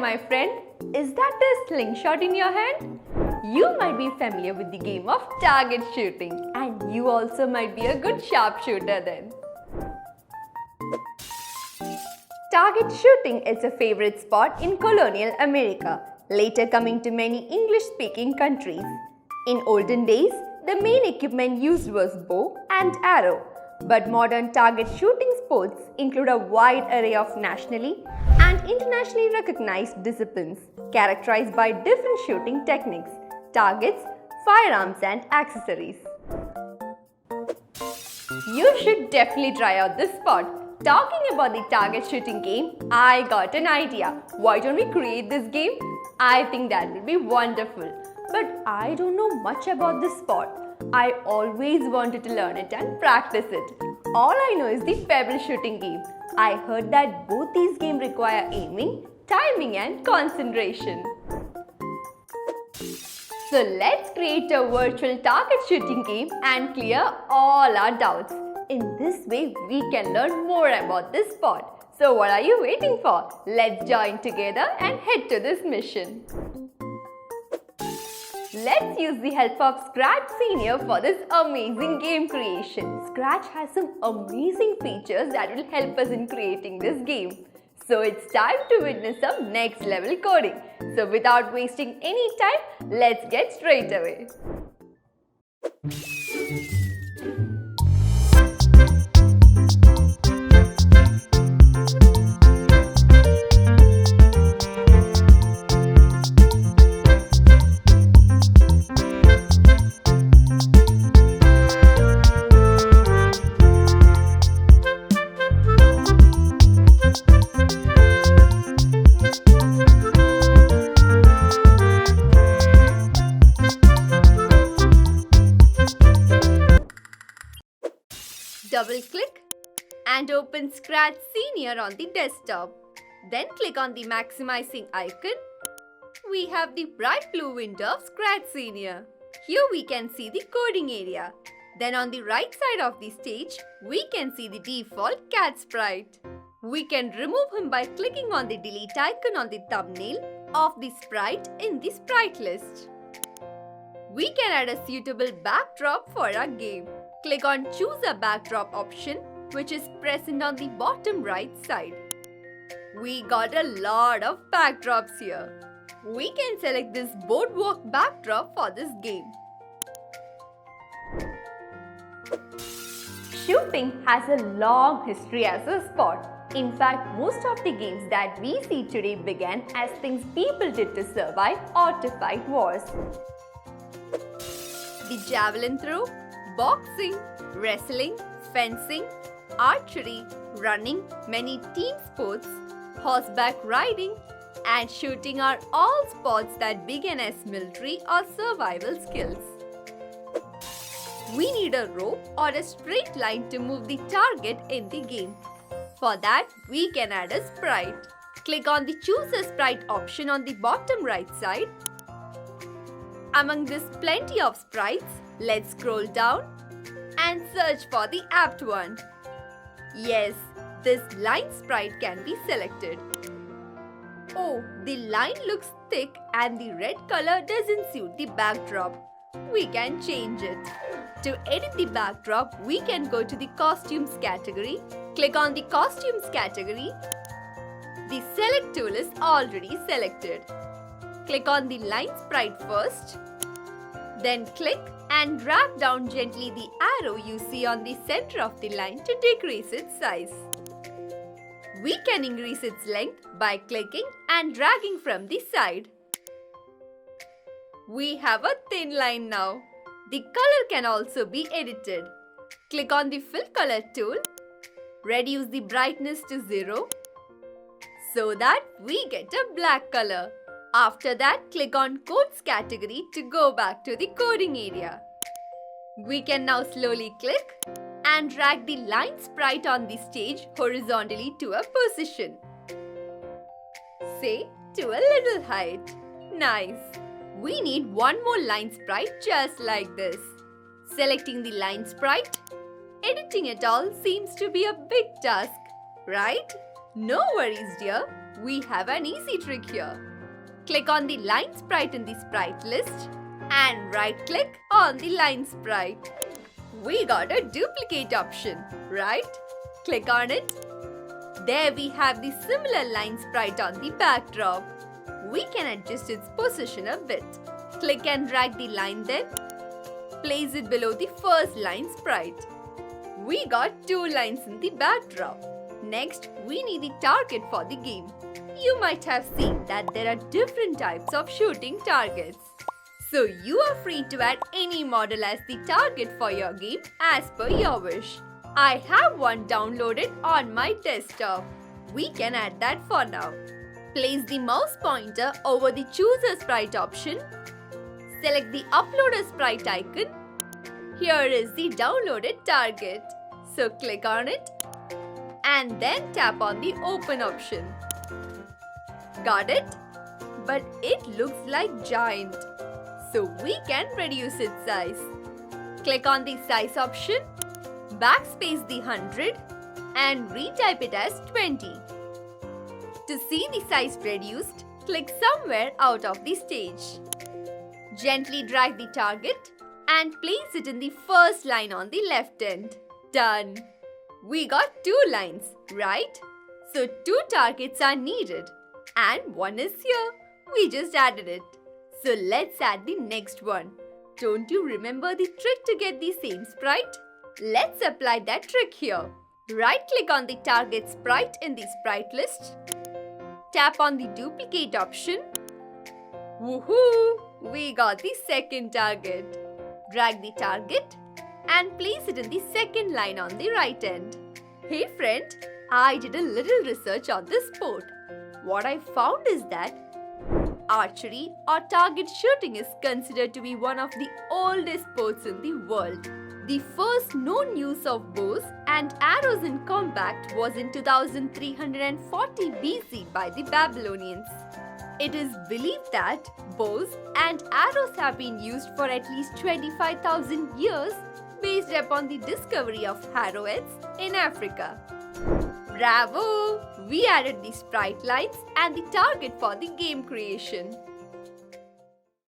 my friend. Is that a slingshot in your hand? You might be familiar with the game of target shooting, and you also might be a good sharpshooter then. Target shooting is a favorite sport in colonial America, later coming to many English-speaking countries. In olden days, the main equipment used was bow and arrow, but modern target shooting sports include a wide array of nationally and internationally recognized disciplines characterized by different shooting techniques, targets, firearms and accessories. You should definitely try out this sport. Talking about the target shooting game, I got an idea. Why don't we create this game? I think that will be wonderful. But I don't know much about this sport. I always wanted to learn it and practice it. All I know is the pebble shooting game. I heard that both these games require aiming, timing and concentration. So let's create a virtual target shooting game and clear all our doubts. In this way, we can learn more about this sport. So what are you waiting for? Let's join together and head to this mission. Let's use the help of Scratch Senior for this amazing game creation. Scratch has some amazing features that will help us in creating this game. So it's time to witness some next level coding. So without wasting any time, let's get straight away. Double-click and open Scratch Senior on the desktop. Then click on the maximizing icon. We have the bright blue window of Scratch Senior. Here we can see the coding area. Then on the right side of the stage, we can see the default cat sprite. We can remove him by clicking on the delete icon on the thumbnail of the sprite in the sprite list. We can add a suitable backdrop for our game. Click on Choose a Backdrop option, which is present on the bottom right side. We got a lot of backdrops here. We can select this boardwalk backdrop for this game. Shooting has a long history as a sport. In fact, most of the games that we see today began as things people did to survive or to fight wars. The javelin throw, boxing, wrestling, fencing, archery, running, many team sports, horseback riding, and shooting are all sports that began as military or survival skills. We need a rope or a straight line to move the target in the game. For that, we can add a sprite. Click on the Choose a Sprite option on the bottom right side. Among this plenty of sprites, let's scroll down and search for the apt one. Yes, this line sprite can be selected. Oh, the line looks thick and the red color doesn't suit the backdrop. We can change it. To edit the backdrop, we can go to the Costumes category. Click on the Costumes category. The Select tool is already selected. Click on the line sprite first. Then click and drag down gently the arrow you see on the center of the line to decrease its size. We can increase its length by clicking and dragging from the side. We have a thin line now. The color can also be edited. Click on the Fill Color tool. Reduce the brightness to 0 so that we get a black color. After that, click on Codes category to go back to the coding area. We can now slowly click and drag the line sprite on the stage horizontally to a position. Say to a little height. Nice. We need one more line sprite just like this. Selecting the line sprite, editing it all seems to be a big task, right? No worries, dear. We have an easy trick here. Click on the line sprite in the sprite list and right-click on the line sprite. We got a duplicate option, right? Click on it. There we have the similar line sprite on the backdrop. We can adjust its position a bit. Click and drag the line then. Place it below the first line sprite. We got 2 lines in the backdrop. Next, we need the target for the game. You might have seen that there are different types of shooting targets. So you are free to add any model as the target for your game as per your wish. I have one downloaded on my desktop. We can add that for now. Place the mouse pointer over the Choose a Sprite option. Select the Upload a Sprite icon. Here is the downloaded target. So click on it and then tap on the Open option. Got it? But it looks like giant. So we can reduce its size. Click on the size option, backspace the 100 and retype it as 20. To see the size reduced, click somewhere out of the stage. Gently drag the target and place it in the first line on the left end. Done! We got 2 lines, right? So 2 targets are needed. And one is here. We just added it. So let's add the next one. Don't you remember the trick to get the same sprite? Let's apply that trick here. Right-click on the target sprite in the sprite list. Tap on the duplicate option. Woohoo! We got the second target. Drag the target and place it in the second line on the right end. Hey friend, I did a little research on this sport. What I found is that archery or target shooting is considered to be one of the oldest sports in the world. The first known use of bows and arrows in combat was in 2340 BC by the Babylonians. It is believed that bows and arrows have been used for at least 25,000 years based upon the discovery of arrowheads in Africa. Bravo! We added the sprite lines and the target for the game creation.